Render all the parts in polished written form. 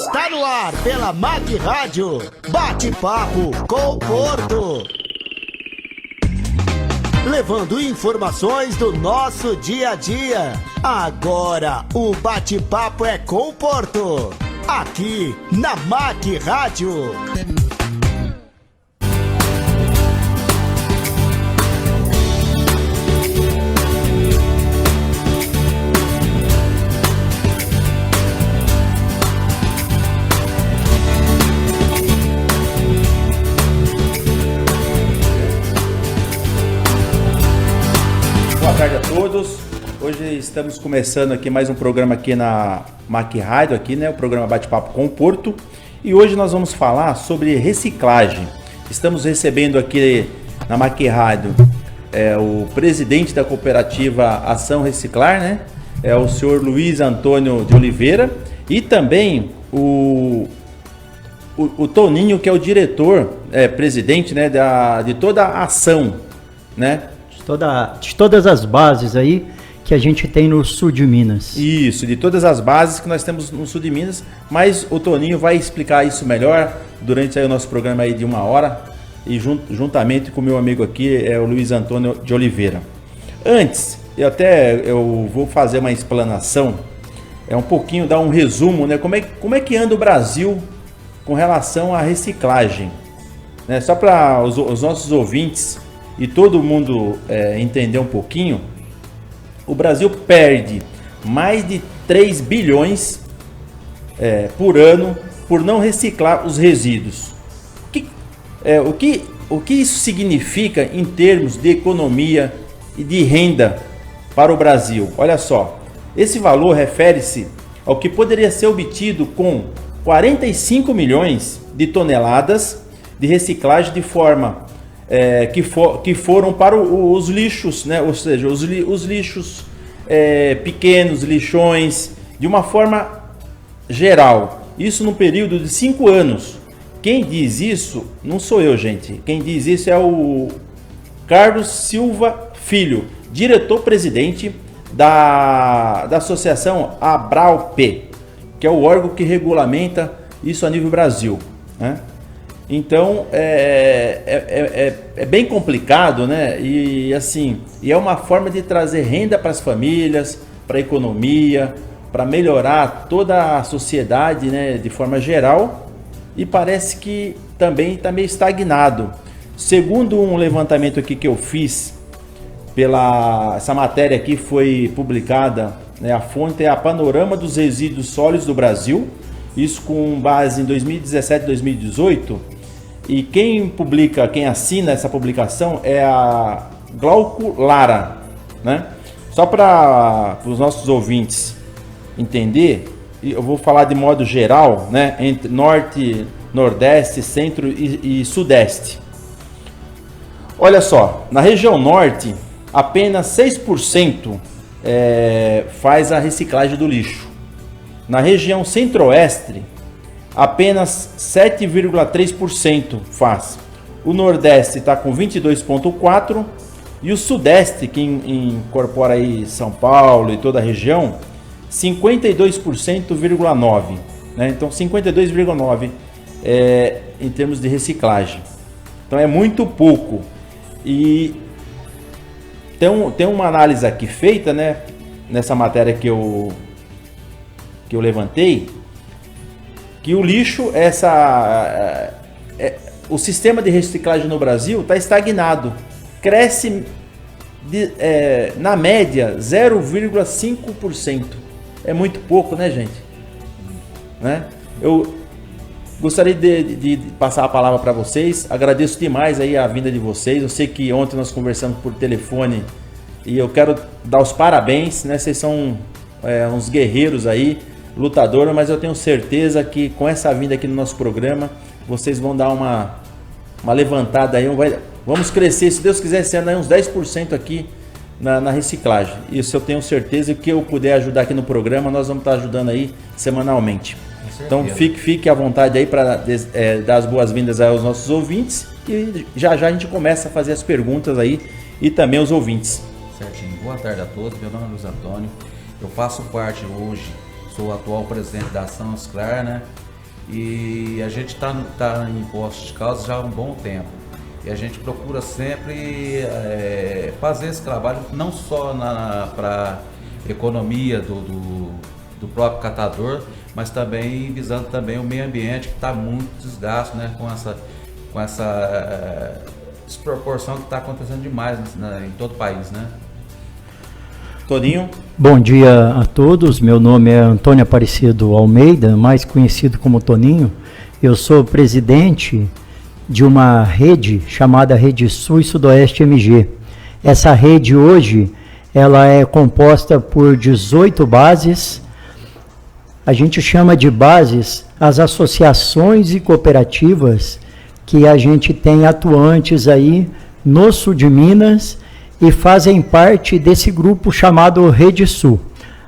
Está no ar pela MAC Rádio, bate-papo com o Porto. Levando informações do nosso dia a dia. Agora o bate-papo é com o Porto, aqui na MAC Rádio. Boa tarde a todos. Hoje estamos começando aqui mais um programa aqui na MAC Rádio, aqui, né, o programa Bate-Papo com o Porto. E hoje nós vamos falar sobre reciclagem. Estamos recebendo aqui na MAC Rádio o presidente da cooperativa Ação Reciclar, né? É o senhor Luiz Antônio de Oliveira, e também o Toninho, que é o diretor, presidente, né, de toda a ação, né? De todas as bases aí que a gente tem no sul de Minas. Isso, de todas as bases que nós temos no sul de Minas, mas o Toninho vai explicar isso melhor durante aí o nosso programa aí de 1 hora, e juntamente com o meu amigo aqui, o Luiz Antônio de Oliveira. Antes, eu vou fazer uma explanação, um pouquinho, dar um resumo, né? Como é que anda o Brasil com relação à reciclagem, né? Só para os nossos ouvintes e todo mundo entender um pouquinho, o Brasil perde mais de 3 bilhões por ano por não reciclar os resíduos. O que isso significa em termos de economia e de renda para o Brasil? Olha só, esse valor refere-se ao que poderia ser obtido com 45 milhões de toneladas de reciclagem de forma que foram para os lixos, né? Ou seja, os lixos pequenos, lixões, de uma forma geral. Isso num período de 5 anos. Quem diz isso não sou eu, gente. Quem diz isso é o Carlos Silva Filho, diretor-presidente da Associação Abralp, que é o órgão que regulamenta isso a nível Brasil, né? Então é bem complicado, né? E assim, é uma forma de trazer renda para as famílias, para a economia, para melhorar toda a sociedade, né, de forma geral. E parece que também está meio estagnado. Segundo um levantamento aqui que eu fiz, essa matéria aqui foi publicada, né, a fonte é a Panorama dos Resíduos Sólidos do Brasil, isso com base em 2017 e 2018. E quem assina essa publicação é a Glauco Lara, né? Só para os nossos ouvintes entender, eu vou falar de modo geral, né? Entre Norte, Nordeste, Centro e Sudeste. Olha só, na região Norte, apenas 6% faz a reciclagem do lixo. Na região Centro-Oeste, apenas 7,3% faz. O Nordeste está com 22,4%, e o Sudeste, que incorpora aí São Paulo e toda a região, 52,9%, né? Então 52,9% em termos de reciclagem. Então é muito pouco. E tem uma análise aqui feita, né, nessa matéria que eu levantei, que o lixo, o sistema de reciclagem no Brasil está estagnado. Cresce na média 0,5%. É muito pouco, né, gente? Né? Eu gostaria de passar a palavra para vocês. Agradeço demais aí a vinda de vocês. Eu sei que ontem nós conversamos por telefone e eu quero dar os parabéns, né? Vocês são uns guerreiros aí, lutadores, mas eu tenho certeza que com essa vinda aqui no nosso programa, vocês vão dar uma levantada aí. Vamos crescer, se Deus quiser, sendo aí uns 10% aqui na reciclagem. Isso eu tenho certeza, que eu puder ajudar aqui no programa, nós vamos estar ajudando aí semanalmente. Então fique à vontade aí para dar as boas-vindas aos nossos ouvintes, e já a gente começa a fazer as perguntas aí e também os ouvintes. Certinho. Boa tarde a todos, meu nome é Luiz Antônio, eu faço parte hoje, sou o atual presidente da Ação Reciclar, né? E a gente está em Poços de Caldas já há um bom tempo. E a gente procura sempre fazer esse trabalho não só para economia do próprio catador, mas também visando também o meio ambiente, que está muito desgaste, né, com essa desproporção que está acontecendo demais em todo o país, né? Toninho? Bom dia a todos, meu nome é Antônio Aparecido Almeida, mais conhecido como Toninho. Eu sou presidente de uma rede chamada Rede Sul e Sudoeste MG. Essa rede hoje, ela é composta por 18 bases. A gente chama de bases as associações e cooperativas que a gente tem atuantes aí no sul de Minas e fazem parte desse grupo chamado Rede Sul.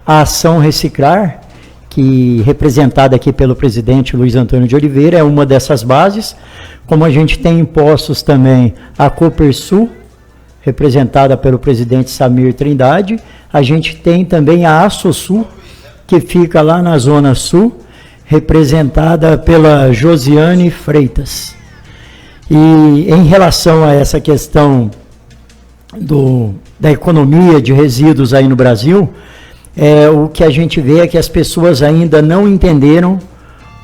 A Ação Reciclar, que representada aqui pelo presidente Luiz Antônio de Oliveira, é uma dessas bases. Como a gente tem em Poços também a Copersul, representada pelo presidente Samir Trindade, a gente tem também a Assosul, que fica lá na Zona Sul, representada pela Josiane Freitas. E em relação a essa questão da economia de resíduos aí no Brasil, o que a gente vê é que as pessoas ainda não entenderam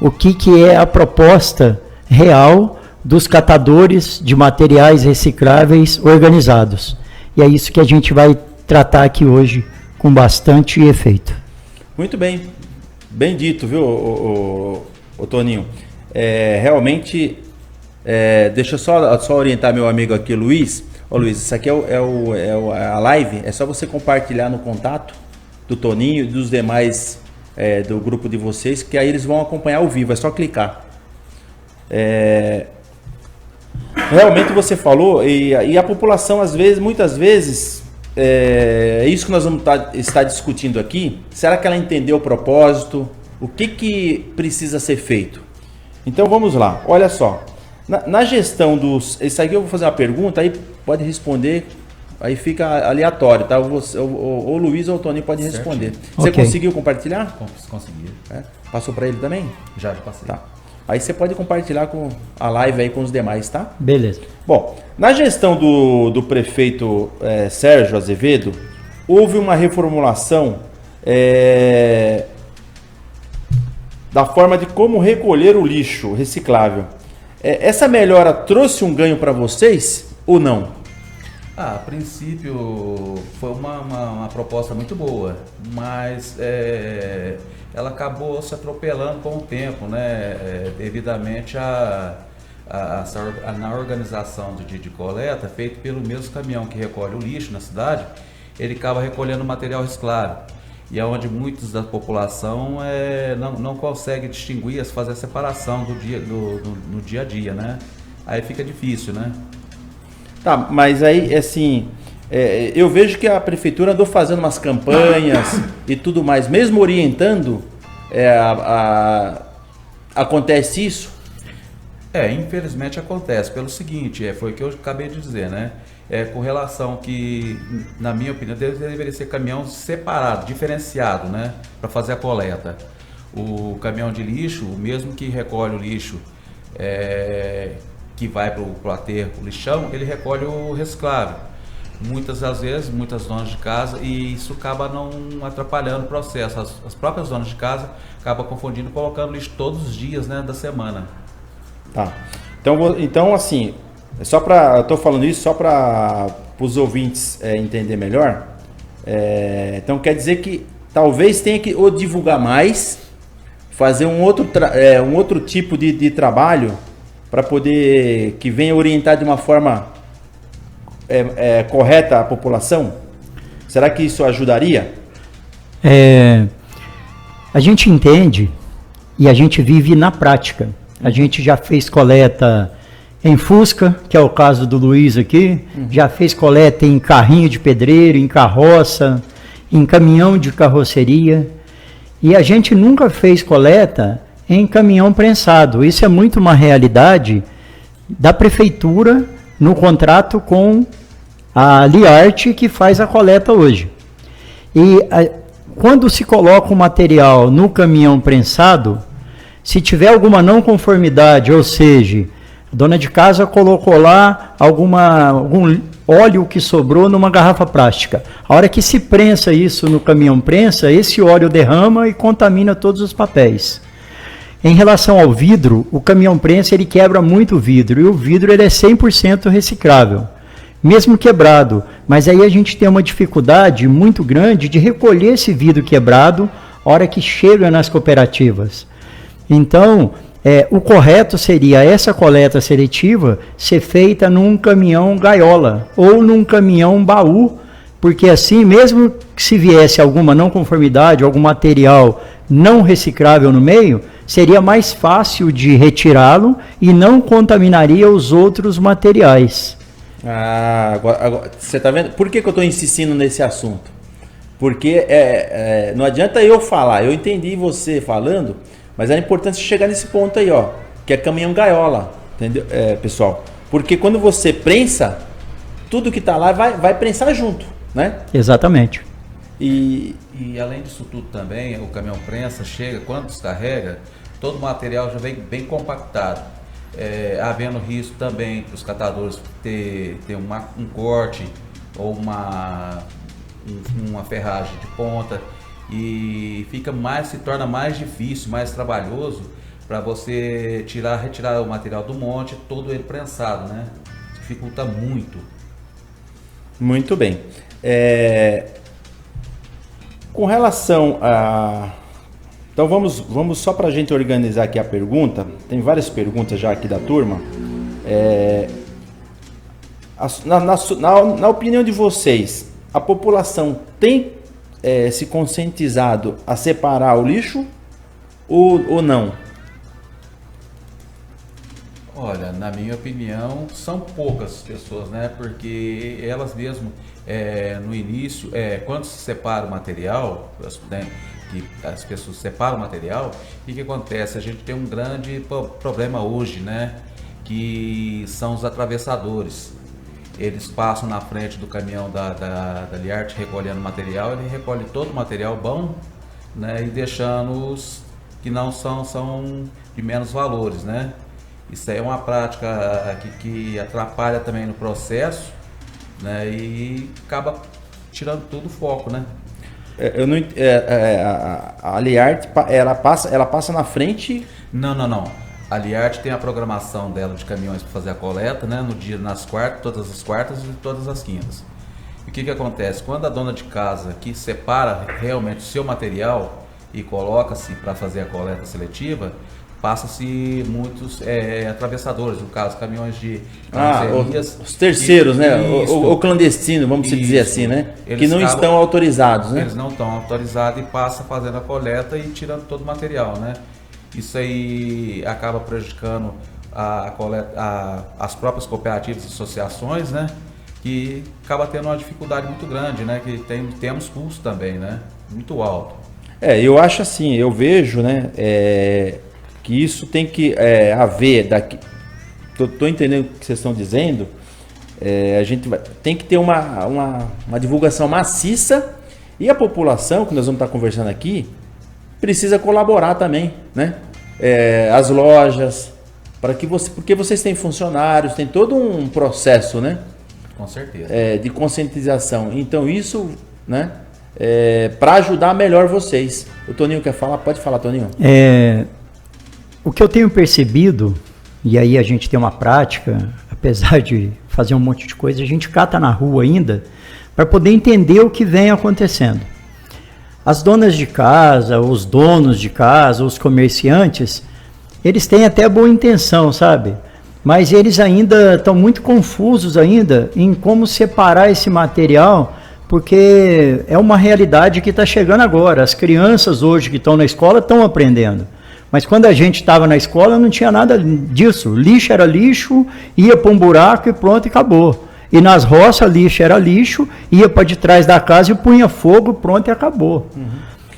o que é a proposta real dos catadores de materiais recicláveis organizados. E é isso que a gente vai tratar aqui hoje com bastante efeito. Muito bem, bem dito, viu, o Toninho? Realmente, deixa eu só orientar meu amigo aqui, Luiz. Ô Luiz, isso aqui a live, é só você compartilhar no contato do Toninho e dos demais do grupo de vocês, que aí eles vão acompanhar ao vivo, é só clicar. Realmente você falou, e a população muitas vezes, é isso que nós vamos estar discutindo aqui. Será que ela entendeu o propósito? O que precisa ser feito? Então vamos lá, olha só. Na gestão dos... Isso aqui eu vou fazer uma pergunta, aí pode responder, aí fica aleatório, tá? O Luiz ou o Toninho pode responder. Você Okay. Conseguiu compartilhar? Consegui. Passou para ele também? Já passei. Tá. Aí você pode compartilhar com a live aí com os demais, tá? Beleza. Bom, na gestão do prefeito Sérgio Azevedo, houve uma reformulação da forma de como recolher o lixo reciclável. Essa melhora trouxe um ganho para vocês ou não? A princípio foi uma proposta muito boa, mas ela acabou se atropelando com o tempo, né? Devidamente na organização de coleta, feito pelo mesmo caminhão que recolhe o lixo na cidade, ele acaba recolhendo material reciclável. E é onde muitos da população não consegue distinguir, fazer a separação no dia a dia, né? Aí fica difícil, né? Tá, mas aí, assim, eu vejo que a prefeitura andou fazendo umas campanhas e tudo mais, mesmo orientando, acontece isso? Infelizmente acontece, pelo seguinte, foi o que eu acabei de dizer, né? Com relação que, na minha opinião, deveria ser caminhão separado, diferenciado, né? Para fazer a coleta. O caminhão de lixo, o mesmo que recolhe o lixo que vai para o aterro, o lixão, ele recolhe o reciclável. Muitas das vezes, muitas donas de casa, e isso acaba não atrapalhando o processo. As próprias donas de casa acabam confundindo, colocando lixo todos os dias, né, da semana. Tá. Então assim, eu tô falando isso só para os ouvintes entender melhor. Então quer dizer que talvez tenha que divulgar mais, fazer um outro tipo de trabalho para poder que venha orientar de uma forma correta a população. Será que isso ajudaria? A gente entende e a gente vive na prática. A gente já fez coleta em Fusca, que é o caso do Luiz aqui, já fez coleta em carrinho de pedreiro, em carroça, em caminhão de carroceria, e a gente nunca fez coleta em caminhão prensado. Isso é muito uma realidade da prefeitura no contrato com a Liarte, que faz a coleta hoje. E quando se coloca o material no caminhão prensado, Se tiver alguma não conformidade, ou seja, a dona de casa colocou lá algum óleo que sobrou numa garrafa plástica. A hora que se prensa isso no caminhão prensa, esse óleo derrama e contamina todos os papéis. Em relação ao vidro, o caminhão prensa ele quebra muito o vidro, e o vidro ele é 100% reciclável, mesmo quebrado. Mas aí a gente tem uma dificuldade muito grande de recolher esse vidro quebrado a hora que chega nas cooperativas. Então, o correto seria essa coleta seletiva ser feita num caminhão gaiola ou num caminhão baú, porque assim, mesmo que se viesse alguma não conformidade, algum material não reciclável no meio, seria mais fácil de retirá-lo e não contaminaria os outros materiais. Agora você está vendo? Por que eu estou insistindo nesse assunto? Porque não adianta eu falar, eu entendi você falando, mas é importante chegar nesse ponto aí, ó, que é caminhão gaiola, entendeu, pessoal? Porque quando você prensa, tudo que está lá vai prensar junto, né? Exatamente. E além disso tudo também, o caminhão prensa chega, quando descarrega, todo o material já vem bem compactado. Havendo risco também para os catadores ter um corte ou uma ferragem de ponta, e se torna mais difícil, mais trabalhoso para você retirar o material do monte, todo ele prensado, né? Dificulta muito. Muito bem. Com relação a... Então vamos só para a gente organizar aqui a pergunta. Tem várias perguntas já aqui da turma. Na opinião de vocês, a população tem se conscientizado a separar o lixo ou não? Olha, na minha opinião, são poucas pessoas, né? Porque elas mesmo, no início, quando se separa o material, né, que as pessoas separam o material, o que acontece? A gente tem um grande problema hoje, né? Que são os atravessadores. Eles passam na frente do caminhão da Liart recolhendo material, ele recolhe todo o material bom, né? E deixando os que não são de menos valores, né? Isso aí é uma prática que atrapalha também no processo, né? E acaba tirando tudo o foco, né? A Liart, ela passa na frente? Não. A Liart tem a programação dela de caminhões para fazer a coleta, né? No dia, todas as quartas e todas as quintas. E o que acontece? Quando a dona de casa que separa realmente o seu material e coloca-se para fazer a coleta seletiva, passa-se muitos atravessadores, no caso, caminhões de os terceiros, né? O clandestino, vamos dizer assim, né? Que não estão autorizados, né? Eles não estão autorizados e passa fazendo a coleta e tirando todo o material, né? Isso aí acaba prejudicando as próprias cooperativas e associações, né? Que acaba tendo uma dificuldade muito grande, né? Que temos custos também, né? Muito alto. Eu acho assim, eu vejo, né? Que isso tem que haver daqui. Estou entendendo o que vocês estão dizendo. A gente tem que ter uma divulgação maciça, e a população, que nós vamos estar conversando aqui, precisa colaborar também, né? As lojas, porque vocês têm funcionários, tem todo um processo, né? Com certeza. De conscientização. Então isso, né? Para ajudar melhor vocês. O Toninho quer falar? Pode falar, Toninho. O que eu tenho percebido, e aí a gente tem uma prática, apesar de fazer um monte de coisa, a gente cata na rua ainda para poder entender o que vem acontecendo. As donas de casa, os donos de casa, os comerciantes, eles têm até boa intenção, sabe? Mas eles ainda estão muito confusos ainda em como separar esse material, porque é uma realidade que está chegando agora. As crianças hoje que estão na escola estão aprendendo. Mas quando a gente estava na escola não tinha nada disso. Lixo era lixo, ia para um buraco e pronto, e acabou. E nas roças, lixo era lixo, ia para de trás da casa e punha fogo, pronto, e acabou.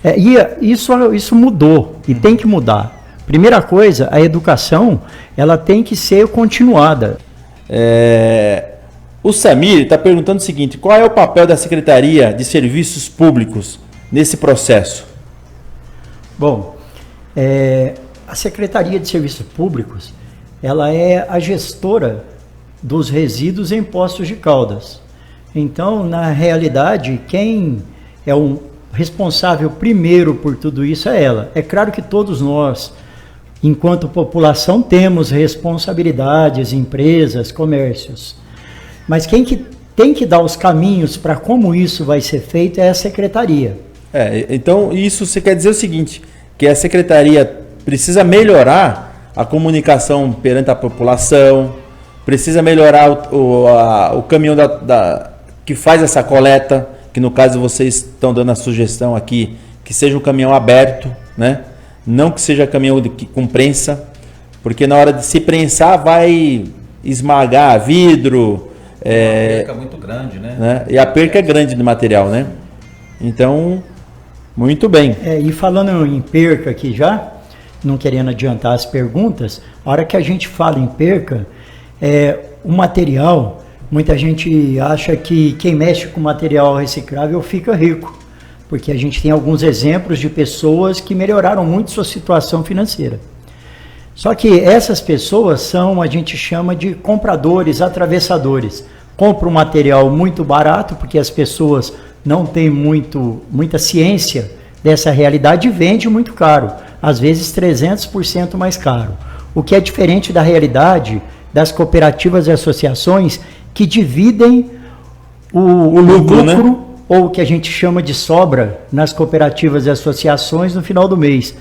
E isso mudou, e tem que mudar. Primeira coisa, a educação, ela tem que ser continuada. O Samir está perguntando o seguinte: qual é o papel da Secretaria de Serviços Públicos nesse processo? Bom, A Secretaria de Serviços Públicos, ela é a gestora dos resíduos em Poços de Caldas. Então, na realidade, quem é o responsável primeiro por tudo isso é ela. É claro que todos nós, enquanto população, temos responsabilidades, empresas, comércios. Mas quem que tem que dar os caminhos para como isso vai ser feito é a Secretaria. Então, isso você quer dizer o seguinte, que a Secretaria precisa melhorar a comunicação perante a população, precisa melhorar o caminhão que faz essa coleta, que no caso vocês estão dando a sugestão aqui, que seja um caminhão aberto, né? Não que seja caminhão com prensa, porque na hora de se prensar vai esmagar vidro. Uma perca muito grande, né? E a perca é grande de material, né? Então, muito bem. E falando em perca aqui já, não querendo adiantar as perguntas, a hora que a gente fala em perca, o material, muita gente acha que quem mexe com material reciclável fica rico, porque a gente tem alguns exemplos de pessoas que melhoraram muito sua situação financeira. Só que essas pessoas a gente chama de compradores, atravessadores. Compra um material muito barato, porque as pessoas não têm muita ciência dessa realidade e vende muito caro, às vezes 300% mais caro. O que é diferente da realidade das cooperativas e associações que dividem o lucro, né? Ou o que a gente chama de sobra nas cooperativas e associações no final do mês.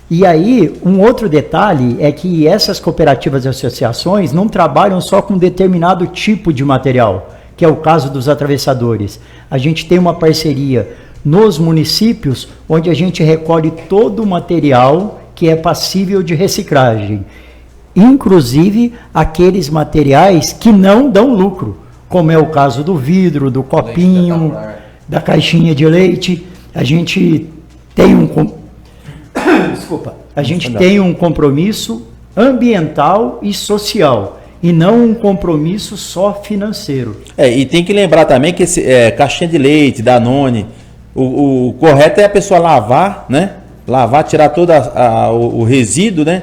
E aí, um outro detalhe é que essas cooperativas e associações não trabalham só com determinado tipo de material, que é o caso dos atravessadores. A gente tem uma parceria nos municípios, onde a gente recolhe todo o material que é passível de reciclagem, inclusive aqueles materiais que não dão lucro, como é o caso do vidro, do copinho, da caixinha de leite. A gente tem tem um compromisso ambiental e social, e não um compromisso só financeiro. E tem que lembrar também que caixinha de leite, Danone, o correto é a pessoa lavar, né? Lavar, tirar todo o resíduo, né?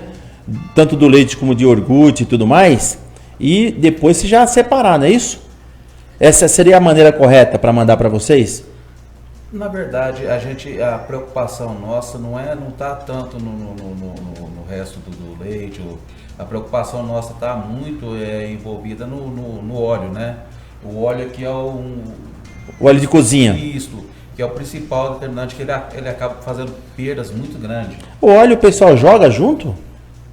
Tanto do leite como de iogurte e tudo mais, e depois se já separar, não é isso? Essa seria a maneira correta para mandar para vocês? Na verdade, a preocupação nossa não está tanto no resto do leite. A preocupação nossa está muito envolvida no óleo, né? O óleo aqui é o óleo de cozinha. Isso, que é o principal determinante, que ele acaba fazendo perdas muito grandes. O óleo o pessoal joga junto?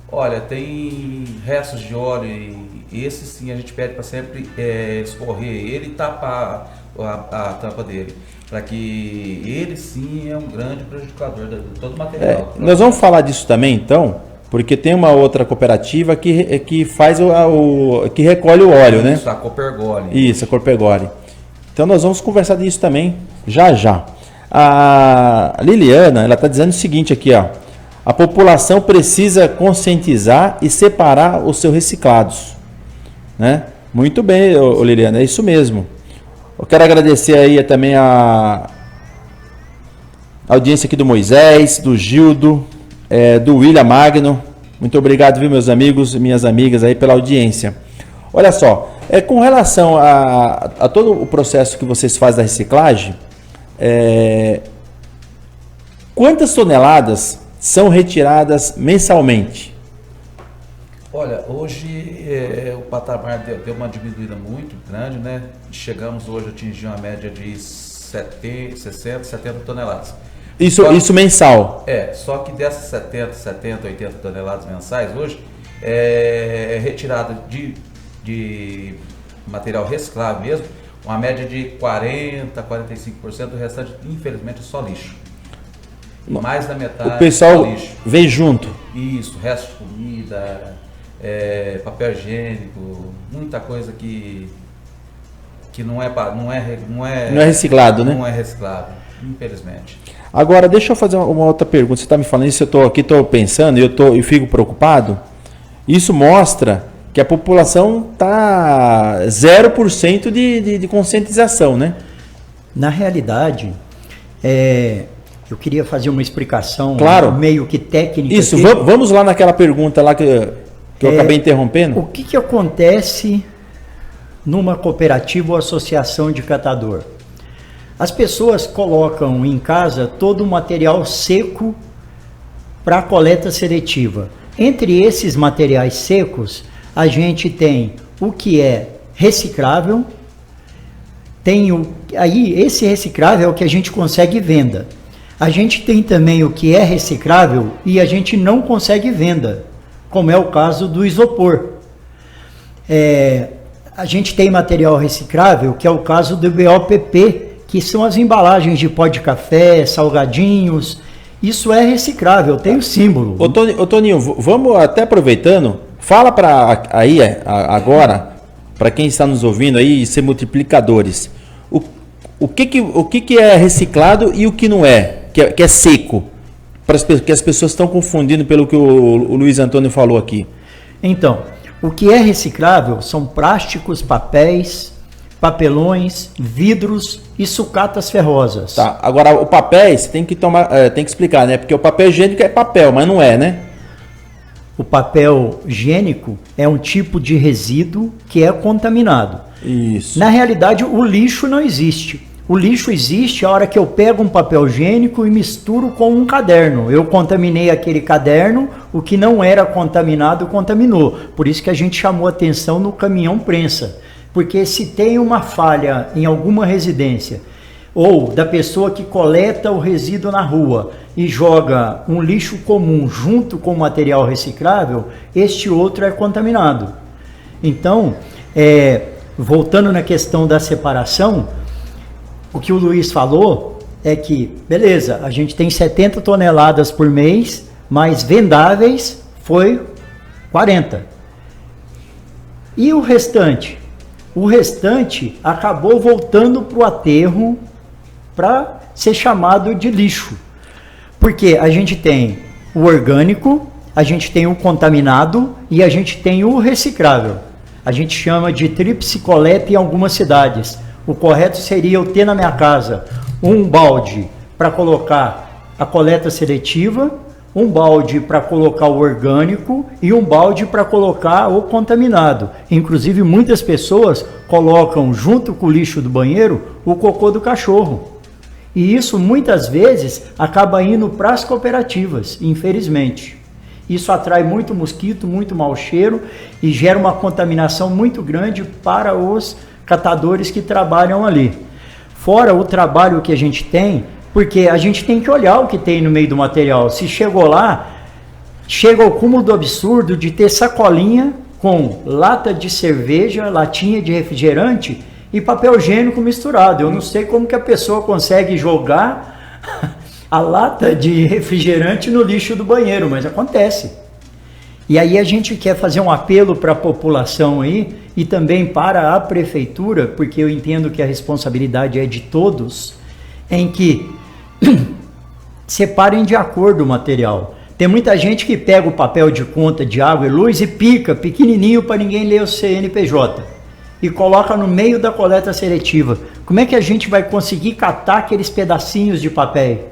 Olha, tem restos de óleo e esse sim a gente pede para sempre escorrer ele e tapar a tampa dele, para que ele sim é um grande prejudicador de todo o material. Nós vamos falar disso também então, porque tem uma outra cooperativa que faz que recolhe o óleo, né? Isso, a Copergole. Isso, a Copergole. Então nós vamos conversar disso também já. A Liliana, ela está dizendo o seguinte aqui, ó. A população precisa conscientizar e separar os seus reciclados, né? Muito bem, Liliana, é isso mesmo. Eu quero agradecer aí também a audiência aqui do Moisés, do Gildo, do William Magno. Muito obrigado, viu, meus amigos e minhas amigas aí pela audiência. Olha só, com relação a todo o processo que vocês fazem da reciclagem, quantas toneladas são retiradas mensalmente? Olha, hoje o patamar deu uma diminuída muito grande, né? Chegamos hoje a atingir uma média de 60, 70 toneladas. Isso mensal? Só que dessas 70, 80 toneladas mensais hoje é retirada de material reciclável mesmo, uma média de 40%, 45%, o restante, infelizmente, é só lixo. Mais da metade o pessoal é lixo. Vem junto? Isso, resto de comida, papel higiênico, muita coisa que não é reciclado, né? Não é reciclado, infelizmente. Agora, deixa eu fazer uma outra pergunta. Você está me falando isso, eu estou pensando, eu fico preocupado. Isso mostra que a população está 0% de conscientização, né? Na realidade, Eu queria fazer uma explicação Claro. meio que técnica. Isso, aqui. vamos lá naquela pergunta lá que eu acabei interrompendo. O que acontece numa cooperativa ou associação de catador? As pessoas colocam em casa todo o material seco para coleta seletiva. Entre esses materiais secos, a gente tem o que é reciclável, aí esse reciclável é o que a gente consegue venda. A gente tem também o que é reciclável e a gente não consegue venda, como é o caso do isopor. A gente tem material reciclável, que é o caso do BOPP, que são as embalagens de pó de café, salgadinhos. Isso é reciclável, tem o símbolo. Ô Toninho, vamos até aproveitando, fala para aí agora, para quem está nos ouvindo aí, ser multiplicadores. O que é reciclado e o que não é, que é seco, que as pessoas estão confundindo pelo que o Luiz Antônio falou aqui. Então, o que é reciclável são plásticos, papéis, papelões, vidros e sucatas ferrosas. Tá, agora o papel você tem que explicar, né? Porque o papel higiênico é papel, mas não é, né? O papel higiênico é um tipo de resíduo que é contaminado. Isso. Na realidade, o lixo não existe. O lixo existe a hora que eu pego um papel higiênico e misturo com um caderno. Eu contaminei aquele caderno, o que não era contaminado contaminou. Por isso que a gente chamou atenção no caminhão prensa. Porque se tem uma falha em alguma residência, ou da pessoa que coleta o resíduo na rua e joga um lixo comum junto com material reciclável, este outro é contaminado. Então, voltando na questão da separação, o que o Luiz falou é que, beleza, a gente tem 70 toneladas por mês, mas vendáveis foi 40. E o restante? O restante acabou voltando para o aterro para ser chamado de lixo. Porque a gente tem o orgânico, a gente tem o contaminado e a gente tem o reciclável. A gente chama de tríplice coleta em algumas cidades. O correto seria eu ter na minha casa um balde para colocar a coleta seletiva, um balde para colocar o orgânico e um balde para colocar o contaminado. Inclusive, muitas pessoas colocam junto com o lixo do banheiro o cocô do cachorro. E isso muitas vezes acaba indo para as cooperativas, infelizmente. Isso atrai muito mosquito, muito mau cheiro e gera uma contaminação muito grande para os catadores que trabalham ali. Fora o trabalho que a gente tem, porque a gente tem que olhar o que tem no meio do material. Se chegou lá, chega ao cúmulo do absurdo de ter sacolinha com lata de cerveja, latinha de refrigerante e papel higiênico misturado. Eu não sei como que a pessoa consegue jogar a lata de refrigerante no lixo do banheiro, mas acontece. E aí a gente quer fazer um apelo para a população aí e também para a prefeitura, porque eu entendo que a responsabilidade é de todos, em que separem de acordo o material. Tem muita gente que pega o papel de conta de água e luz e pica pequenininho para ninguém ler o CNPJ e coloca no meio da coleta seletiva. Como é que a gente vai conseguir catar aqueles pedacinhos de papel?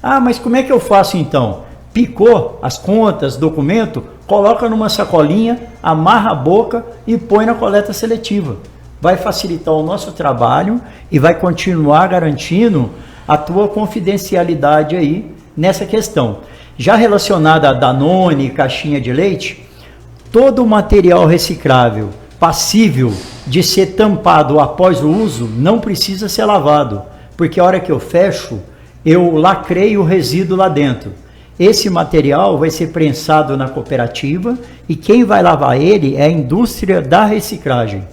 Ah, mas como é que eu faço então? Picou as contas, documento, coloca numa sacolinha, amarra a boca e põe na coleta seletiva. Vai facilitar o nosso trabalho e vai continuar garantindo a tua confidencialidade aí nessa questão. Já relacionada a Danone, caixinha de leite, todo o material reciclável passível de ser tampado após o uso não precisa ser lavado, porque a hora que eu fecho, eu lacrei o resíduo lá dentro. Esse material vai ser prensado na cooperativa e quem vai lavar ele é a indústria da reciclagem.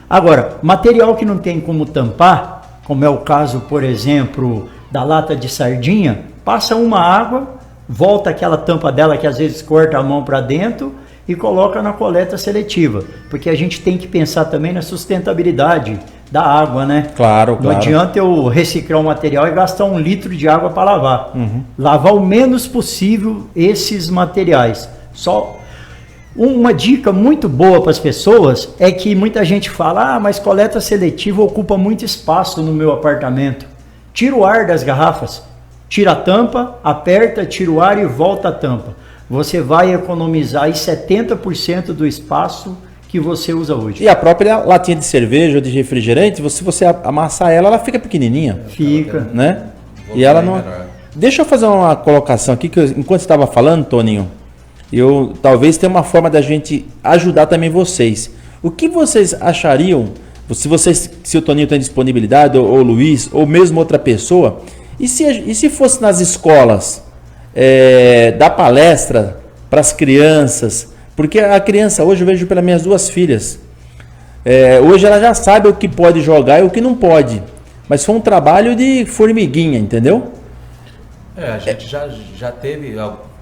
Agora, material que não tem como tampar, como é o caso, por exemplo, da lata de sardinha, passa uma água, volta aquela tampa dela que às vezes corta a mão para dentro e coloca na coleta seletiva, porque a gente tem que pensar também na sustentabilidade da água, né? Claro, claro. Não adianta eu reciclar um material e gastar 1 litro de água para lavar. Lavar o menos possível esses materiais. Só uma dica muito boa para as pessoas é que muita gente fala, mas coleta seletiva ocupa muito espaço no meu apartamento. Tira o ar das garrafas. tira a tampa, aperta, tira o ar e volta a tampa. Você vai economizar aí 70% do espaço que você usa hoje. E a própria latinha de cerveja ou de refrigerante, se você amassar ela fica pequenininha. Fica. Né? E ela não... Deixa eu fazer uma colocação aqui, que enquanto você estava falando, Toninho, eu talvez tenha uma forma da gente ajudar também vocês. O que vocês achariam, se o Toninho tem disponibilidade, ou o Luiz, ou mesmo outra pessoa, e se fosse nas escolas, dar palestra para as crianças? Porque a criança, hoje eu vejo pelas minhas duas filhas, hoje ela já sabe o que pode jogar e o que não pode. Mas foi um trabalho de formiguinha, entendeu? A gente já teve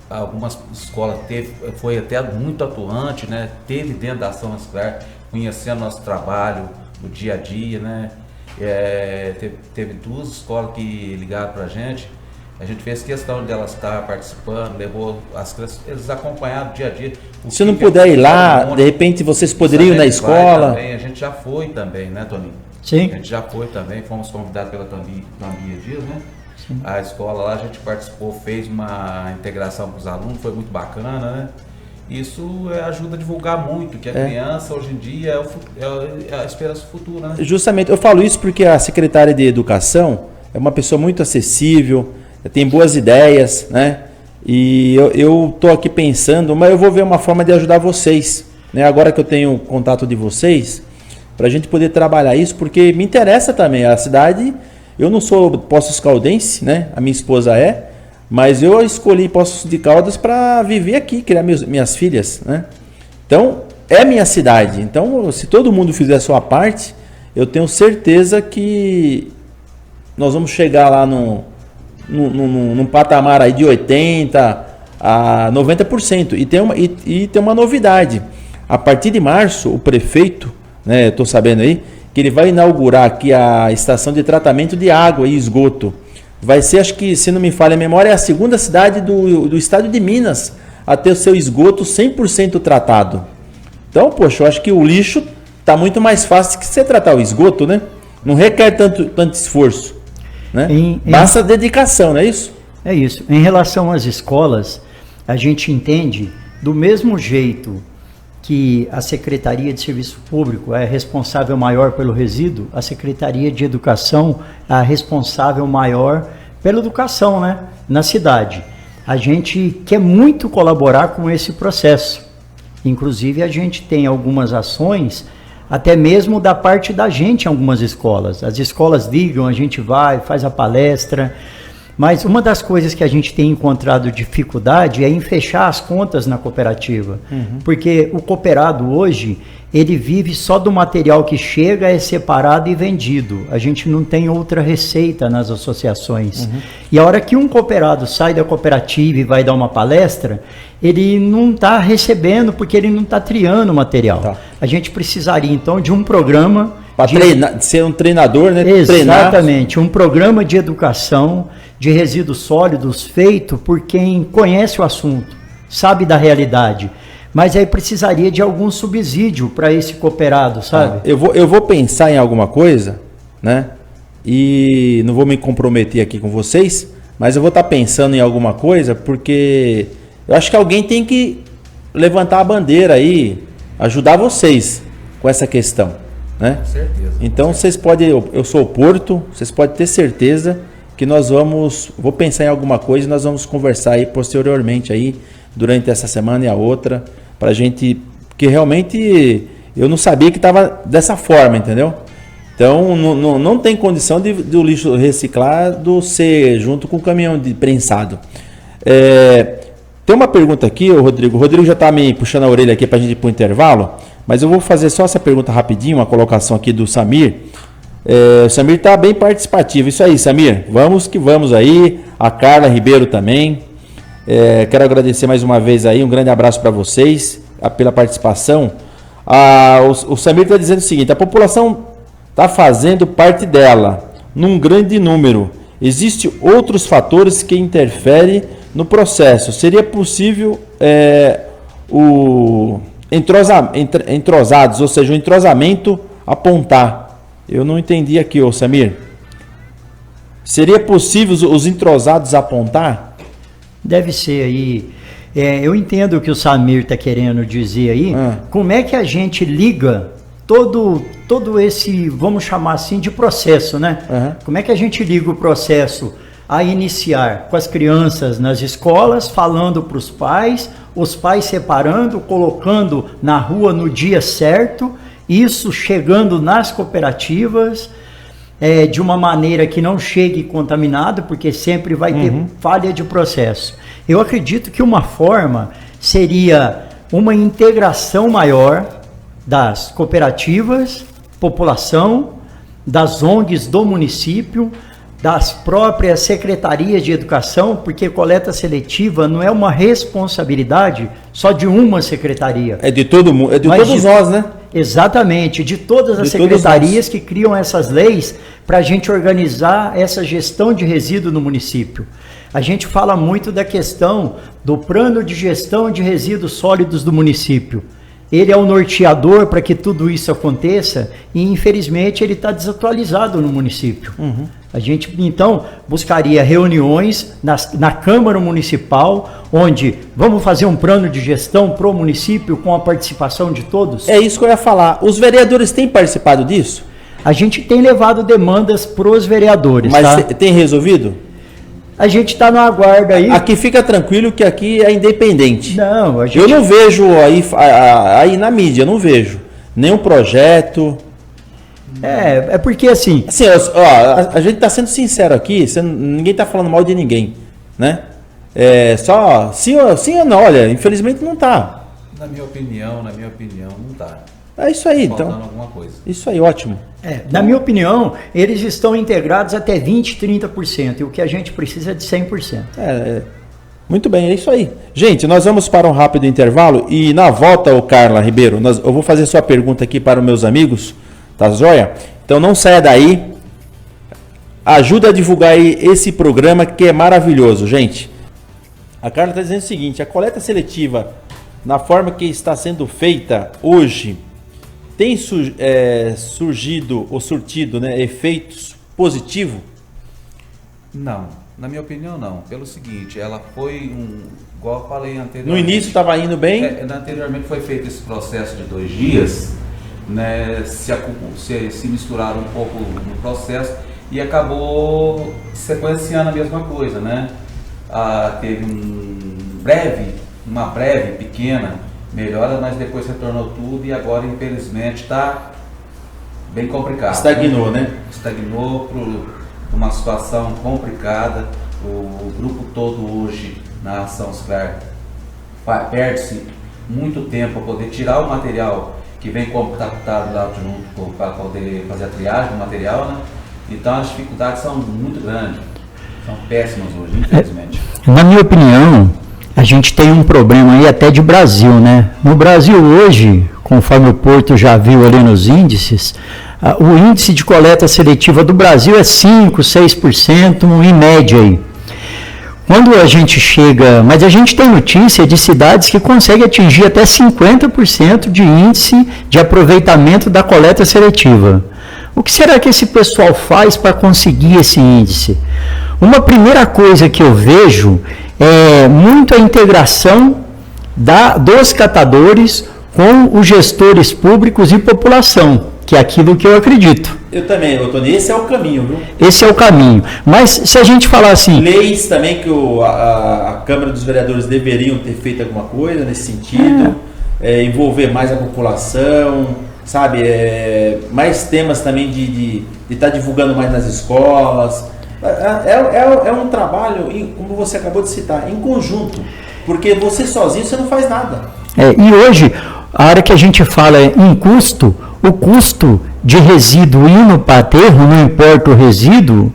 algumas escolas, foi até muito atuante, né? Teve dentro da ação escolar, conhecendo nosso trabalho, no dia a dia, né? Teve 2 escolas que ligaram pra gente. A gente fez questão delas estar participando, levou as crianças, eles acompanharam o dia a dia. Se não puder ir lá, de repente vocês poderiam ir na escola. Também, a gente já foi também, né, Toninho? Sim. A gente já foi também, fomos convidados pela Tambia Dias, né? Sim. A escola lá, a gente participou, fez uma integração com os alunos, foi muito bacana, né? Isso ajuda a divulgar muito, que a criança hoje em dia é a esperança futura, né? Justamente, eu falo isso porque a secretária de Educação é uma pessoa muito acessível, tem boas ideias, né? E eu tô aqui pensando, mas eu vou ver uma forma de ajudar vocês, né? Agora que eu tenho o contato de vocês, para a gente poder trabalhar isso, porque me interessa também. A cidade, eu não sou Poços Caldense, né? A minha esposa é, mas eu escolhi Poços de Caldas para viver aqui, criar minhas filhas, né? Então, é minha cidade. Então, se todo mundo fizer a sua parte, eu tenho certeza que nós vamos chegar lá num patamar aí de 80% a 90%. E tem uma novidade. A partir de março, o prefeito, né, eu estou sabendo aí, que ele vai inaugurar aqui a estação de tratamento de água e esgoto. Vai ser, acho que, se não me falha a memória, a segunda cidade do estado de Minas a ter o seu esgoto 100% tratado. Então, poxa, eu acho que o lixo está muito mais fácil que você tratar o esgoto, né? Não requer tanto esforço, né? Basta dedicação, não é isso? É isso. Em relação às escolas, a gente entende do mesmo jeito que a Secretaria de Serviço Público é responsável maior pelo resíduo, a Secretaria de Educação é a responsável maior pela educação, né, na cidade. A gente quer muito colaborar com esse processo. Inclusive, a gente tem algumas ações, até mesmo da parte da gente em algumas escolas. As escolas ligam, a gente vai, faz a palestra. Mas uma das coisas que a gente tem encontrado dificuldade é em fechar as contas na cooperativa. Porque o cooperado hoje, ele vive só do material que chega, é separado e vendido. A gente não tem outra receita nas associações. E a hora que um cooperado sai da cooperativa e vai dar uma palestra, ele não está recebendo porque ele não está triando o material. Tá. A gente precisaria então de um programa... Para ser um treinador, né? Exatamente, um programa de educação de resíduos sólidos feito por quem conhece o assunto, sabe da realidade. Mas aí precisaria de algum subsídio para esse cooperado, sabe? Eu vou pensar em alguma coisa, né? E não vou me comprometer aqui com vocês, mas eu vou estar pensando em alguma coisa, porque eu acho que alguém tem que levantar a bandeira aí, ajudar vocês com essa questão, né? Com certeza. Então vocês podem, eu sou o Porto, vocês podem ter certeza que nós vou pensar em alguma coisa e nós vamos conversar aí posteriormente aí, durante essa semana e a outra, pra gente, porque realmente eu não sabia que estava dessa forma, entendeu? Então não tem condição do lixo reciclado ser junto com o caminhão de prensado. Tem uma pergunta aqui, Rodrigo. O Rodrigo já está me puxando a orelha aqui para a gente ir para o intervalo, mas eu vou fazer só essa pergunta rapidinho, uma colocação aqui do Samir. O Samir está bem participativo. Isso aí, Samir. Vamos que vamos aí. A Carla Ribeiro também. Quero agradecer mais uma vez aí. Um grande abraço para vocês pela participação. O Samir está dizendo o seguinte: a população está fazendo parte dela num grande número. Existem outros fatores que interferem no processo. Seria possível entrosados, ou seja, o entrosamento apontar. Eu não entendi aqui, Samir. Seria possível os entrosados apontar? Deve ser aí. Eu entendo o que o Samir está querendo dizer aí. Como é que a gente liga todo esse, vamos chamar assim, de processo, né? Como é que a gente liga o processo a iniciar com as crianças nas escolas, falando para os pais separando, colocando na rua no dia certo, isso chegando nas cooperativas, de uma maneira que não chegue contaminado, porque sempre vai ter falha de processo. Eu acredito que uma forma seria uma integração maior das cooperativas, população, das ONGs do município, das próprias secretarias de educação, porque coleta seletiva não é uma responsabilidade só de uma secretaria. É de todo mundo, é de todos nós, né? Exatamente, de todas as secretarias que criam essas leis para a gente organizar essa gestão de resíduo no município. A gente fala muito da questão do plano de gestão de resíduos sólidos do município. Ele é o norteador para que tudo isso aconteça e, infelizmente, ele está desatualizado no município. A gente, então, buscaria reuniões na Câmara Municipal, onde vamos fazer um plano de gestão para o município com a participação de todos. É isso que eu ia falar. Os vereadores têm participado disso? A gente tem levado demandas para os vereadores. Mas tem resolvido? A gente está no aguardo aí. Aqui fica tranquilo que aqui é independente. Não, eu não vejo aí na mídia, eu não vejo nenhum projeto. É porque assim... A gente está sendo sincero aqui, ninguém está falando mal de ninguém, né? Só sim ou não, olha, infelizmente não está. Na minha opinião, não está. É isso aí, então. Alguma coisa. Isso aí, ótimo. Na minha opinião, eles estão integrados até 20%, 30%, e o que a gente precisa é de 100%. Muito bem, é isso aí. Gente, nós vamos para um rápido intervalo e na volta, ô Carla Ribeiro, eu vou fazer sua pergunta aqui para os meus amigos, tá joia? Então não saia daí, ajuda a divulgar aí esse programa que é maravilhoso, gente. A Carla está dizendo o seguinte, a coleta seletiva, na forma que está sendo feita hoje, tem surgido ou surtido, né, efeitos positivos? Não, na minha opinião não. Pelo seguinte, ela foi igual eu falei anteriormente. No início estava indo bem? Anteriormente foi feito esse processo de 2 dias, né, se misturaram um pouco no processo e acabou sequenciando a mesma coisa, né? Teve uma breve, pequena melhora, mas depois retornou tudo e agora, infelizmente, está bem complicado. Estagnou, né? Estagnou para uma situação complicada. O grupo todo hoje na Ação Sclar perde-se muito tempo para poder tirar o material que vem compactado lá junto para poder fazer a triagem do material, né? Então as dificuldades são muito grandes, são péssimas hoje, infelizmente. Na minha opinião, a gente tem um problema aí até de Brasil, né? No Brasil hoje, conforme o Porto já viu ali nos índices, o índice de coleta seletiva do Brasil é 5%, 6% em média aí. Quando a gente chega, mas a gente tem notícia de cidades que conseguem atingir até 50% de índice de aproveitamento da coleta seletiva. O que será que esse pessoal faz para conseguir esse índice? Uma primeira coisa que eu vejo é muito a integração dos catadores com os gestores públicos e população, que é aquilo que eu acredito. Eu também, Tony, esse é o caminho, viu? Esse é o caminho. Mas se a gente falar assim... Leis também que a Câmara dos Vereadores deveriam ter feito alguma coisa nesse sentido, envolver mais a população, sabe? Mais temas também de estar divulgando mais nas escolas. É um trabalho, como você acabou de citar, em conjunto, porque você sozinho você não faz nada. E hoje, a hora que a gente fala em custo, o custo de resíduo indo para aterro, não importa o resíduo,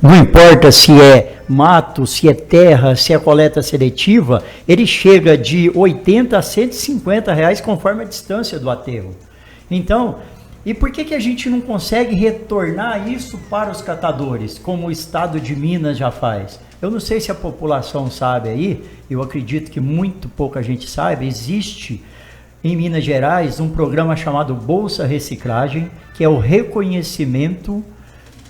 não importa se é mato, se é terra, se é coleta seletiva, ele chega de R$80 a R$150 conforme a distância do aterro. Então, e por que a gente não consegue retornar isso para os catadores, como o estado de Minas já faz? Eu não sei se a população sabe aí, eu acredito que muito pouca gente sabe, existe em Minas Gerais um programa chamado Bolsa Reciclagem, que é o reconhecimento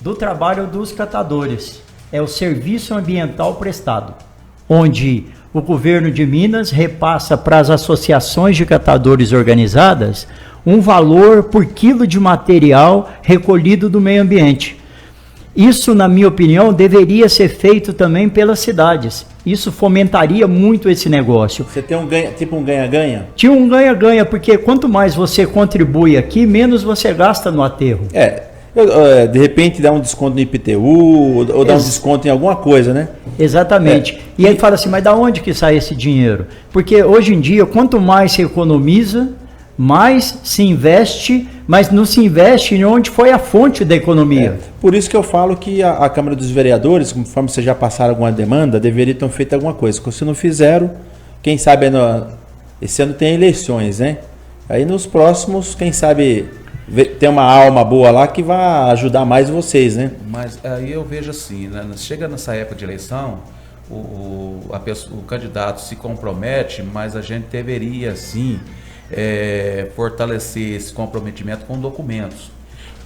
do trabalho dos catadores. É o serviço ambiental prestado, onde o governo de Minas repassa para as associações de catadores organizadas um valor por quilo de material recolhido do meio ambiente. Isso, na minha opinião, deveria ser feito também pelas cidades. Isso fomentaria muito esse negócio. Você tem um ganha-ganha? Tinha um ganha-ganha, porque quanto mais você contribui aqui, menos você gasta no aterro. De repente dá um desconto no IPTU, ou dá um desconto em alguma coisa, né? Exatamente. E aí fala assim, mas da onde que sai esse dinheiro? Porque hoje em dia, quanto mais se economiza, mais se investe, mas não se investe em onde foi a fonte da economia. Por isso que eu falo que a Câmara dos Vereadores, conforme vocês já passaram alguma demanda, deveria ter feito alguma coisa. Se não fizeram, quem sabe esse ano tem eleições, né? Aí nos próximos, quem sabe tem uma alma boa lá que vai ajudar mais vocês, né? Mas aí eu vejo assim, né? Chega nessa época de eleição, o candidato se compromete, mas a gente deveria sim fortalecer esse comprometimento com documentos,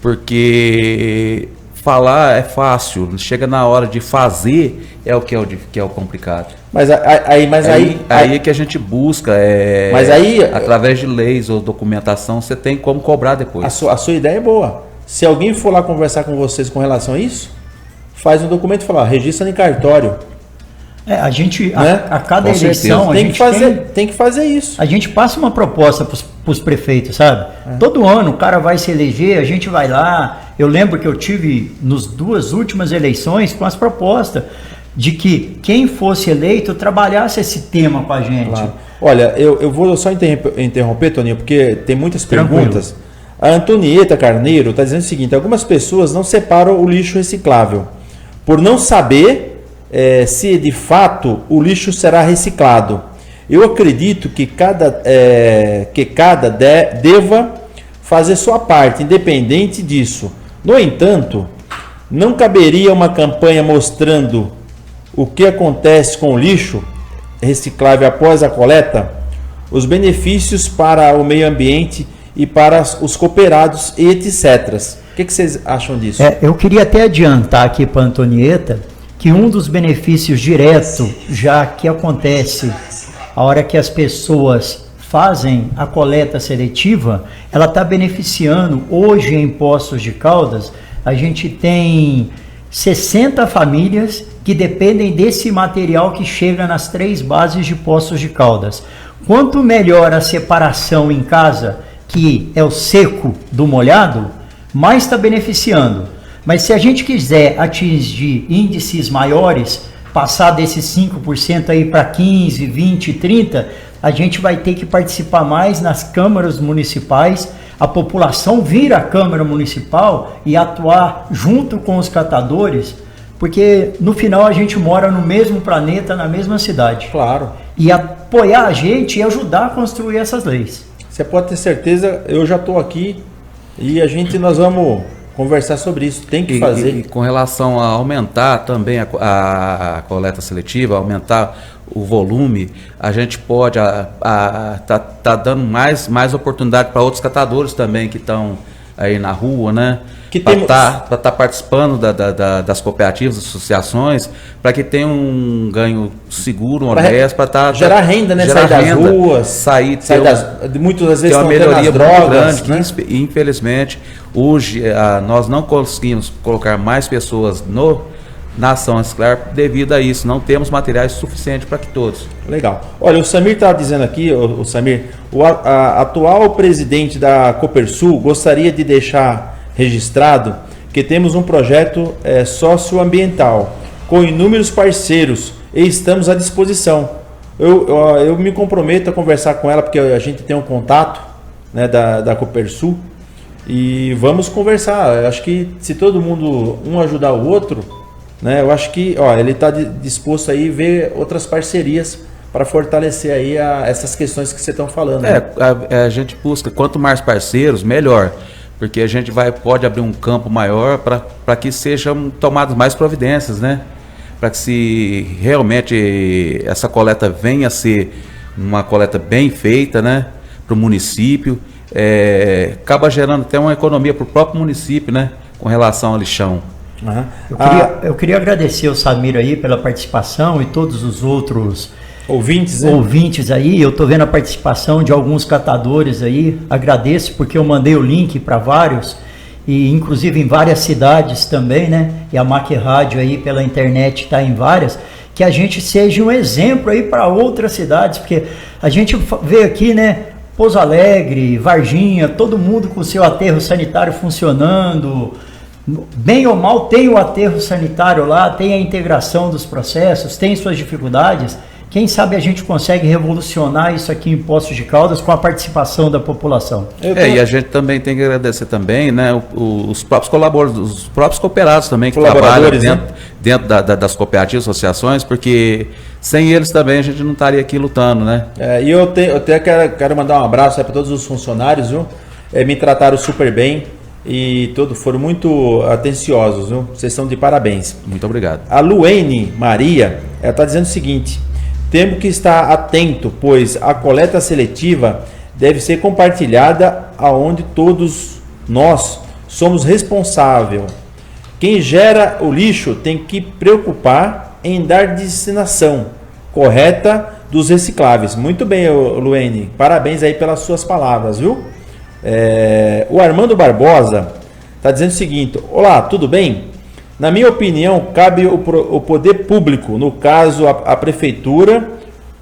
porque falar é fácil, chega na hora de fazer é o que é o complicado. Mas aí que a gente busca, através de leis ou documentação, você tem como cobrar depois. A sua ideia é boa. Se alguém for lá conversar com vocês com relação a isso, faz um documento e fala, registra em cartório. A gente, né? a cada com eleição, tem que fazer isso. A gente passa uma proposta para os prefeitos, sabe? Todo ano o cara vai se eleger, a gente vai lá. Eu lembro que eu tive nas 2 últimas eleições com as propostas de que quem fosse eleito trabalhasse esse tema com a gente. Claro. Olha, eu vou só interromper, Toninho, porque tem muitas perguntas. A Antonieta Carneiro está dizendo o seguinte: algumas pessoas não separam o lixo reciclável por não saber se de fato o lixo será reciclado. Eu acredito que cada deva fazer sua parte, independente disso. No entanto, não caberia uma campanha mostrando o que acontece com o lixo reciclável após a coleta, os benefícios para o meio ambiente e para os cooperados e etc. O que vocês acham disso? Eu queria até adiantar aqui para a Antonieta que um dos benefícios diretos, já que acontece a hora que as pessoas fazem a coleta seletiva, ela está beneficiando. Hoje em Poços de Caldas, a gente tem 60 famílias que dependem desse material que chega nas 3 bases de Poços de Caldas. Quanto melhor a separação em casa, que é o seco do molhado, mais está beneficiando. Mas se a gente quiser atingir índices maiores, passar desses 5% aí para 15, 20, 30, a gente vai ter que participar mais nas câmaras municipais, a população vir à Câmara Municipal e atuar junto com os catadores, porque no final a gente mora no mesmo planeta, na mesma cidade. Claro. E apoiar a gente e ajudar a construir essas leis. Você pode ter certeza, eu já estou aqui e nós vamos conversar sobre isso, tem que fazer. E com relação a aumentar também a coleta seletiva, aumentar o volume, a gente pode tá dando mais oportunidade para outros catadores também que estão aí na rua, né? Para estar participando das cooperativas, das associações, para que tenha um ganho seguro, honesto, para gerar renda, né? Sair das ruas, muitas das vezes tem uma melhoria drogas, muito grande, né? que infelizmente hoje nós não conseguimos colocar mais pessoas na ação reciclar devido a isso, não temos materiais suficientes para que todos. Legal. Olha, o Samir está dizendo aqui, o Samir, o atual presidente da Copersul gostaria de deixar registrado que temos um projeto socioambiental com inúmeros parceiros e estamos à disposição. Eu me comprometo a conversar com ela, porque a gente tem um contato, né, da Copersul, e vamos conversar. Eu acho que se todo mundo um ajudar o outro, né, eu acho que ele está disposto aí a ver outras parcerias para fortalecer aí essas questões que vocês estão falando. Né? A gente busca, quanto mais parceiros, melhor. Porque a gente pode abrir um campo maior para que sejam tomadas mais providências, né? Para que se realmente essa coleta venha a ser uma coleta bem feita, né? Para o município, acaba gerando até uma economia para o próprio município, né? Com relação ao lixão. Uhum. Eu queria agradecer o Samir aí pela participação e todos os outros ouvintes, né? Ouvintes aí. Eu estou vendo a participação de alguns catadores aí. Agradeço porque eu mandei o link para vários, e inclusive em várias cidades também, né? E a MAC Rádio aí pela internet está em várias. Que a gente seja um exemplo aí para outras cidades, porque a gente vê aqui, né? Pouso Alegre, Varginha, todo mundo com o seu aterro sanitário funcionando. Bem ou mal tem o aterro sanitário lá, tem a integração dos processos, tem suas dificuldades. Quem sabe a gente consegue revolucionar isso aqui em Poços de Caldas com a participação da população. E a gente também tem que agradecer também, né, os próprios colaboradores, os próprios cooperados também que trabalham dentro das cooperativas, associações, porque sem eles também a gente não estaria aqui lutando, né? E eu até quero mandar um abraço para todos os funcionários, viu? Me trataram super bem e foram muito atenciosos, viu? Vocês estão de parabéns. Muito obrigado. A Luene Maria, ela está dizendo o seguinte: temos que estar atento, pois a coleta seletiva deve ser compartilhada aonde todos nós somos responsáveis. Quem gera o lixo tem que preocupar em dar destinação correta dos recicláveis. Muito bem, Luene, parabéns aí pelas suas palavras, viu? O Armando Barbosa está dizendo o seguinte: olá, tudo bem? Na minha opinião, cabe o poder público, no caso a prefeitura,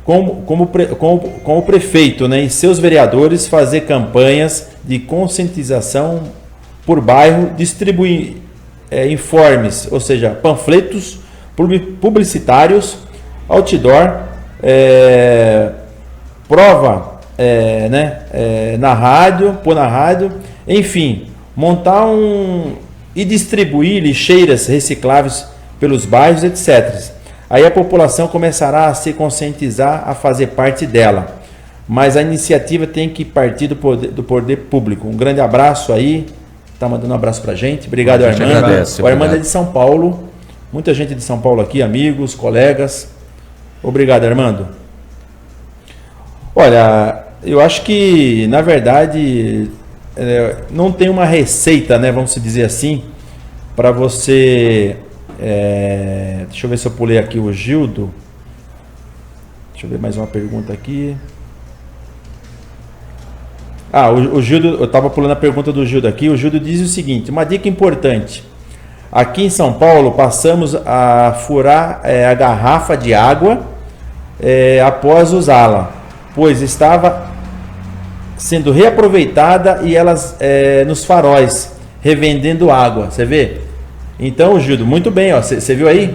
com o prefeito, né, e seus vereadores, fazer campanhas de conscientização por bairro, distribuir informes, ou seja, panfletos publicitários, outdoor, prova na rádio, pôr na rádio, enfim, montar e distribuir lixeiras recicláveis pelos bairros, etc. Aí a população começará a se conscientizar, a fazer parte dela. Mas a iniciativa tem que partir do poder público. Um grande abraço aí. Está mandando um abraço para a gente. Obrigado, Armando. O Armando é de São Paulo. Muita gente de São Paulo aqui, amigos, colegas. Obrigado, Armando. Olha, eu acho que, na verdade, não tem uma receita, né, vamos dizer assim, para você... deixa eu ver se eu pulei aqui o Gildo. Deixa eu ver mais uma pergunta aqui. O Gildo, eu estava pulando a pergunta do Gildo aqui. O Gildo diz o seguinte: uma dica importante. Aqui em São Paulo, passamos a furar a garrafa de água após usá-la, pois estava sendo reaproveitada e elas nos faróis, revendendo água. Você vê? Então, Gildo, muito bem, você viu aí?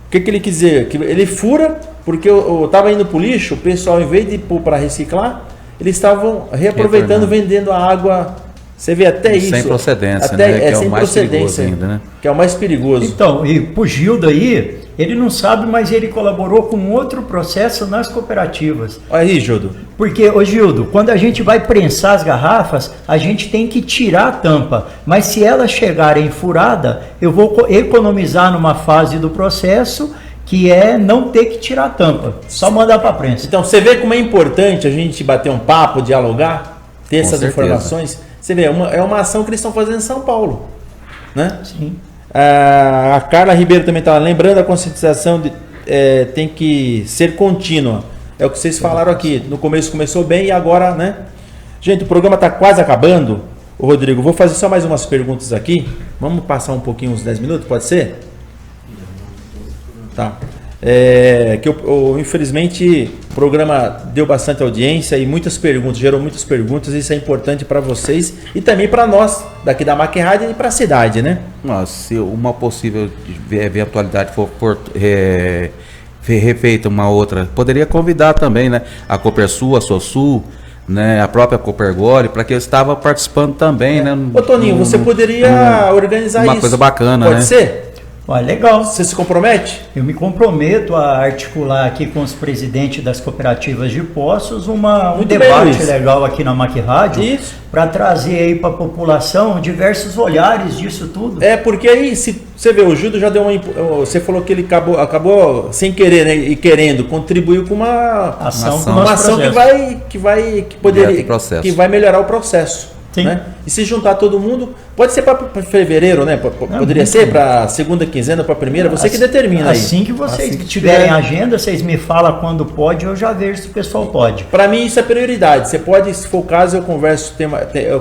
O que ele quis dizer? Que ele fura, porque eu estava indo para o lixo, o pessoal, em vez de pôr para reciclar, eles estavam reaproveitando, vendendo a água. Você vê até isso. Sem procedência, né? Que é o mais perigoso ainda, né? Que é o mais perigoso. Então, e pro Gildo aí, ele não sabe, mas ele colaborou com outro processo nas cooperativas. Aí, Gildo. Porque, ô Gildo, quando a gente vai prensar as garrafas, a gente tem que tirar a tampa. Mas se elas chegarem furada, eu vou economizar numa fase do processo, que é não ter que tirar a tampa. Só mandar para a prensa. Então, você vê como é importante a gente bater um papo, dialogar, ter essas informações. Você vê, é uma ação que eles estão fazendo em São Paulo, né? Sim. A Carla Ribeiro também estava lembrando, a conscientização tem que ser contínua. É o que vocês falaram aqui. No começo começou bem e agora, né? Gente, o programa está quase acabando. Ô, Rodrigo, vou fazer só mais umas perguntas aqui. Vamos passar um pouquinho, uns 10 minutos, pode ser? Tá. Infelizmente o programa deu bastante audiência e muitas perguntas, gerou muitas perguntas. Isso é importante para vocês e também para nós daqui da MAC Rádio e para a cidade, né? Se uma possível eventualidade for refeita uma outra, poderia convidar também, né, a Copersul, a Sosul, né, a própria Copergole, para que eu estava participando também, né? Ô Toninho, você poderia organizar uma isso. Coisa bacana, pode né? ser? Legal. Você se compromete? Eu me comprometo a articular aqui com os presidentes das cooperativas de Poços um debate legal aqui na MAC Rádio, para trazer aí para a população diversos olhares disso tudo. Porque aí, se você vê, o Gildo já deu você falou que ele acabou sem querer, né, e querendo, contribuiu com uma ação que vai melhorar o processo. Sim. Né? E se juntar todo mundo, pode ser para fevereiro, né? Poderia ser para segunda quinzena, para primeira, você que determina aí. Assim que vocês tiverem agenda, vocês me falam quando pode, eu já vejo se o pessoal pode. Para mim isso é prioridade. Você pode, se for o caso, eu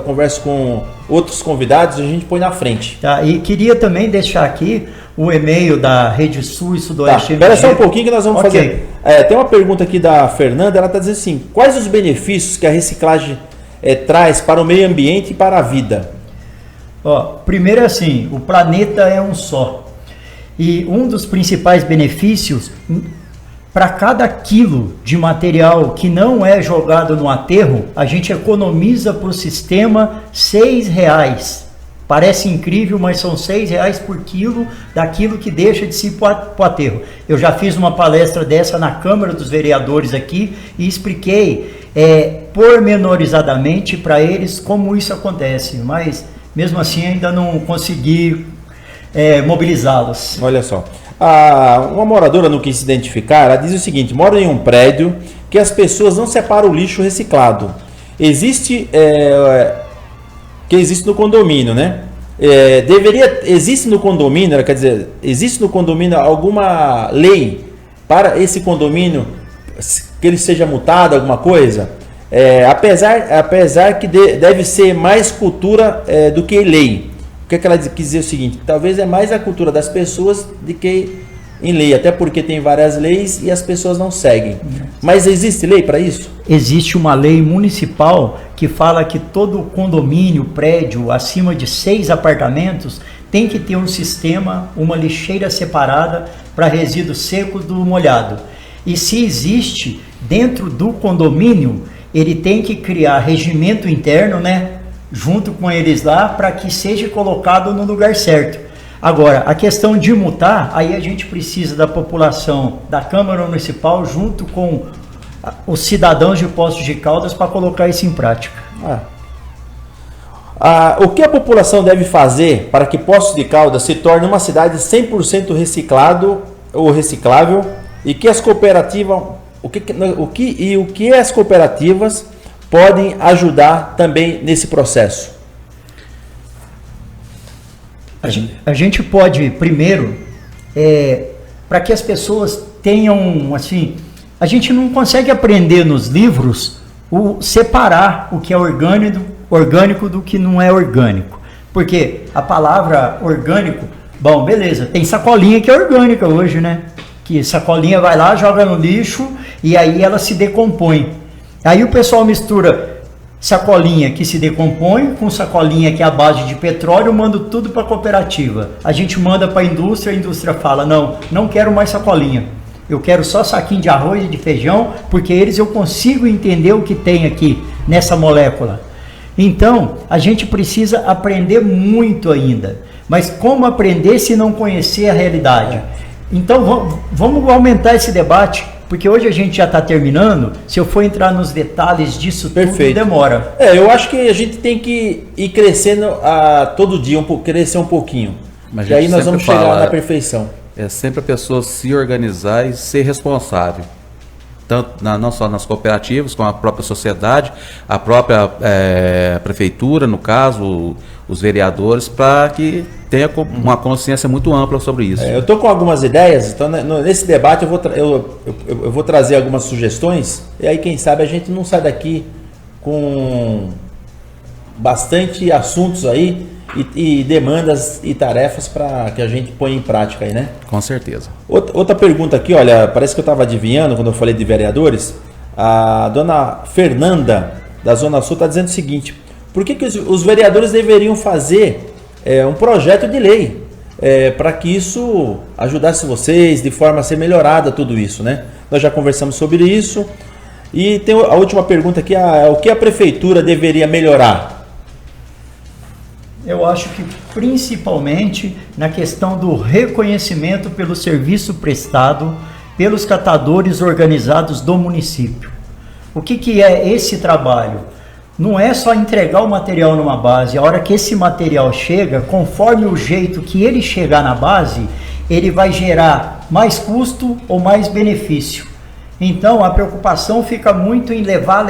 converso com outros convidados e a gente põe na frente. Tá, e queria também deixar aqui o e-mail da Rede Sul e Sudoeste. Espera só um pouquinho que nós vamos fazer. Tem uma pergunta aqui da Fernanda, ela está dizendo assim, quais os benefícios que a reciclagem traz para o meio ambiente e para a vida? Primeiro é assim, o planeta é um só. E um dos principais benefícios, para cada quilo de material que não é jogado no aterro, a gente economiza para o sistema R$6. Parece incrível, mas são R$6 por quilo daquilo que deixa de se ir para o aterro. Eu já fiz uma palestra dessa na Câmara dos Vereadores aqui e expliquei pormenorizadamente para eles como isso acontece, mas mesmo assim ainda não consegui mobilizá-los. Olha só, uma moradora não quis se identificar, ela diz o seguinte, mora em um prédio que as pessoas não separam o lixo reciclado. Existe no condomínio, né? Existe no condomínio, ela quer dizer, existe no condomínio alguma lei para esse condomínio que ele seja multado, alguma coisa? Apesar que deve ser mais cultura do que lei. O que ela quis dizer? O seguinte, talvez é mais a cultura das pessoas do que em lei, até porque tem várias leis e as pessoas não seguem. Mas existe lei para isso? Existe uma lei municipal que fala que todo condomínio, prédio acima de 6 apartamentos tem que ter um sistema, uma lixeira separada para resíduos secos do molhado. E se existe dentro do condomínio, ele tem que criar regimento interno, né, junto com eles lá, para que seja colocado no lugar certo. Agora, a questão de multar, aí a gente precisa da população da Câmara Municipal junto com os cidadãos de Poços de Caldas para colocar isso em prática. O que a população deve fazer para que Poços de Caldas se torne uma cidade 100% reciclado ou reciclável e que as cooperativas, o que as cooperativas podem ajudar também nesse processo? A gente pode, primeiro, para que as pessoas tenham, assim, a gente não consegue aprender nos livros separar o que é orgânico do que não é orgânico. Porque a palavra orgânico, bom, beleza, tem sacolinha que é orgânica hoje, né? Que sacolinha vai lá, joga no lixo e aí ela se decompõe. Aí o pessoal mistura sacolinha que se decompõe com sacolinha que é a base de petróleo, manda tudo para a cooperativa. A gente manda para a indústria fala, não quero mais sacolinha. Eu quero só saquinho de arroz e de feijão, porque eu consigo entender o que tem aqui nessa molécula. Então, a gente precisa aprender muito ainda. Mas como aprender se não conhecer a realidade? Então, vamos aumentar esse debate, porque hoje a gente já está terminando. Se eu for entrar nos detalhes disso tudo, demora. Eu acho que a gente tem que ir crescendo todo dia, crescer um pouquinho. Mas e aí nós vamos chegar na perfeição. É sempre a pessoa se organizar e ser responsável. Tanto não só nas cooperativas, como a própria sociedade, a própria prefeitura, no caso, os vereadores, para que tenha uma consciência muito ampla sobre isso. Eu estou com algumas ideias, então nesse debate eu vou trazer algumas sugestões, e aí quem sabe a gente não sai daqui com bastante assuntos aí e demandas e tarefas para que a gente ponha em prática aí, né? Com certeza. Outra pergunta aqui, olha, parece que eu estava adivinhando quando eu falei de vereadores. A dona Fernanda, da Zona Sul, está dizendo o seguinte: por que os vereadores deveriam fazer um projeto de lei para que isso ajudasse vocês de forma a ser melhorada tudo isso, né? Nós já conversamos sobre isso. E tem a última pergunta aqui, o que a prefeitura deveria melhorar? Eu acho que principalmente na questão do reconhecimento pelo serviço prestado pelos catadores organizados do município. O que é esse trabalho? Não é só entregar o material numa base. A hora que esse material chega, conforme o jeito que ele chegar na base, ele vai gerar mais custo ou mais benefício. Então a preocupação fica muito em levar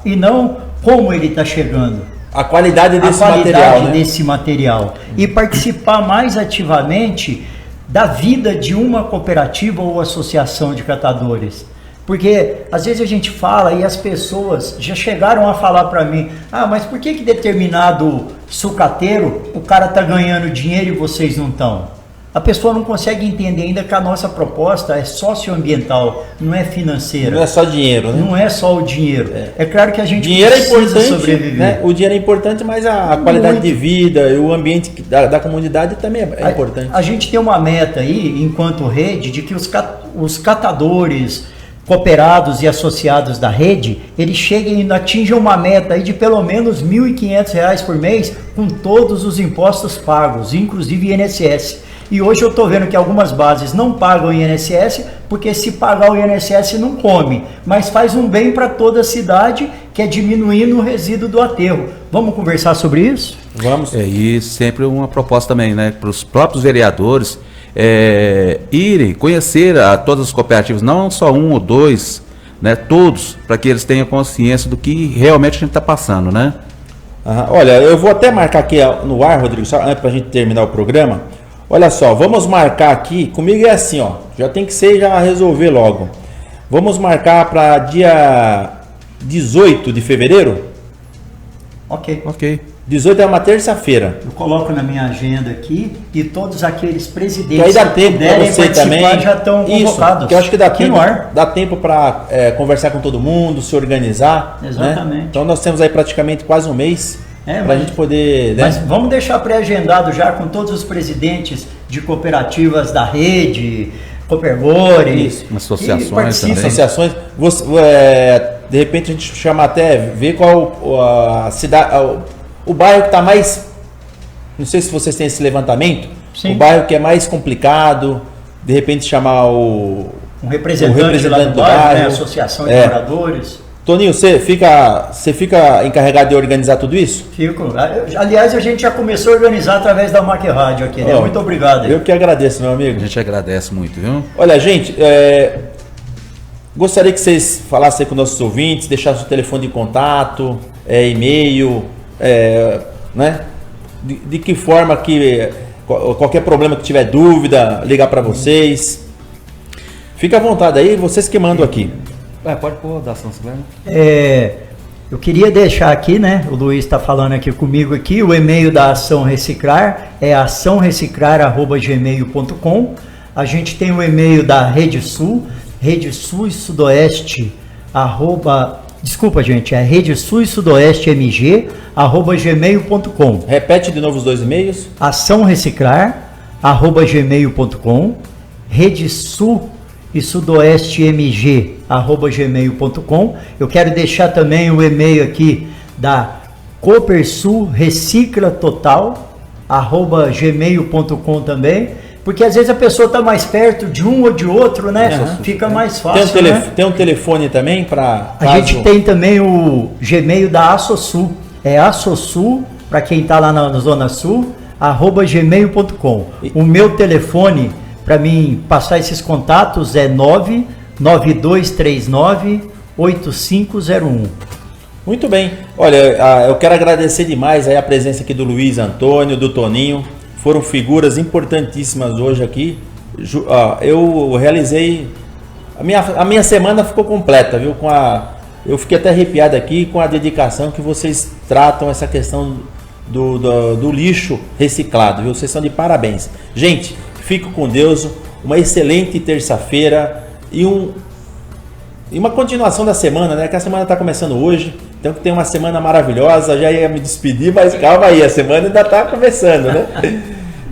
e não como ele está chegando. a qualidade desse material, né? desse material e participar mais ativamente da vida de uma cooperativa ou associação de catadores. Porque às vezes a gente fala e as pessoas já chegaram a falar para mim: ah, mas por que determinado sucateiro o cara tá ganhando dinheiro e vocês não estão? A pessoa não consegue entender ainda que a nossa proposta é socioambiental, não é financeira. Não é só dinheiro, né? Não é só o dinheiro. É claro que a gente dinheiro precisa é importante, sobreviver. Né? O dinheiro é importante, mas a qualidade de vida e o ambiente da comunidade também é importante. A gente tem uma meta aí, enquanto rede, de que os catadores, cooperados e associados da rede, eles atinjam uma meta aí de pelo menos R$ 1.500 por mês, com todos os impostos pagos, inclusive INSS. E hoje eu estou vendo que algumas bases não pagam INSS, porque se pagar o INSS não come, mas faz um bem para toda a cidade, que é diminuindo o resíduo do aterro. Vamos conversar sobre isso? Vamos. E sempre uma proposta também, né, para os próprios vereadores irem conhecer a todas as cooperativas, não só um ou dois, né, todos, para que eles tenham consciência do que realmente a gente está passando, né? Olha, eu vou até marcar aqui no ar, Rodrigo, só antes para a gente terminar o programa. Olha só, vamos marcar aqui, comigo é assim, ó, já tem que ser, já resolver logo. Vamos marcar para dia 18 de fevereiro? Ok. 18 é uma terça-feira. Eu coloco na minha agenda aqui e todos aqueles presidentes que aí dá tempo para você também já estão convocados. Que eu acho que dá tempo para conversar com todo mundo, se organizar. Exatamente. Né? Então nós temos aí praticamente quase um mês para a gente poder... Né? Mas vamos deixar pré-agendado já com todos os presidentes de cooperativas da rede, Coopergore, associações também. Associações. De repente a gente chama até, ver qual a cidade... O bairro que está mais, não sei se vocês têm esse levantamento, sim, o bairro que é mais complicado, de repente chamar um representante lá do bairro, né? Associação de moradores. Toninho, você fica encarregado de organizar tudo isso? Fico. Aliás, a gente já começou a organizar através da MAC Rádio aqui, né? Muito obrigado. Eu que agradeço, meu amigo. A gente agradece muito, viu? Olha, gente, gostaria que vocês falassem com nossos ouvintes, deixassem o telefone de contato, e-mail... né? De que forma que qualquer problema que tiver dúvida, ligar para vocês. Fica à vontade aí, vocês que mandam aqui. Pode pôr da ação, eu queria deixar aqui, né? O Luiz está falando aqui comigo aqui, o e-mail da Ação Reciclar é açãoreciclar@gmail.com. A gente tem o e-mail da Rede Sul e Sudoeste Desculpa, gente, é redesulsudoestemg@gmail.com. Repete de novo os dois e-mails. açãoreciclar@gmail.com, Rede Sul e Sudoeste MG@gmail.com. Eu quero deixar também o e-mail aqui da Copersul Recicla Total@gmail.com também. Porque às vezes a pessoa está mais perto de um ou de outro, né? Fica mais fácil. Tem um telefone também para... A gente tem também o Gmail da Assosul. É Assosul, para quem está lá na Zona Sul, @gmail.com. O meu telefone, para mim passar esses contatos, é 99239-8501. Muito bem. Olha, eu quero agradecer demais aí a presença aqui do Luiz Antônio, do Toninho. Foram figuras importantíssimas hoje aqui. Eu realizei... A minha semana ficou completa, viu? Eu fiquei até arrepiado aqui com a dedicação que vocês tratam essa questão do lixo reciclado, viu? Vocês são de parabéns. Gente, fico com Deus. Uma excelente terça-feira e uma continuação da semana, né? Que a semana está começando hoje. Então que tem uma semana maravilhosa. Já ia me despedir, mas calma aí, a semana ainda está começando, né?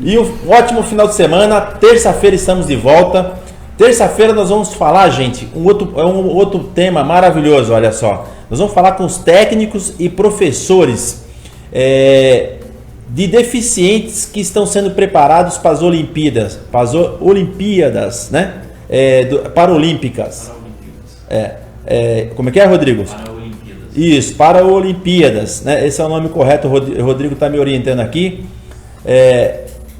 E um ótimo final de semana. Terça-feira estamos de volta. Terça-feira nós vamos falar, gente, um outro tema maravilhoso, olha só. Nós vamos falar com os técnicos e professores de deficientes que estão sendo preparados para as Olimpíadas, né? Paralímpicas. Como é que é, Rodrigo? Isso, Paralimpíadas, né? Esse é o nome correto, o Rodrigo está me orientando aqui.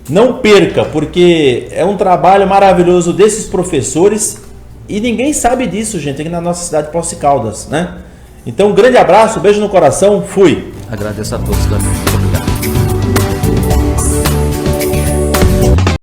Não perca, porque é um trabalho maravilhoso desses professores e ninguém sabe disso, gente, aqui na nossa cidade de Poços de Caldas, né? Então, um grande abraço, beijo no coração, fui! Agradeço a todos também.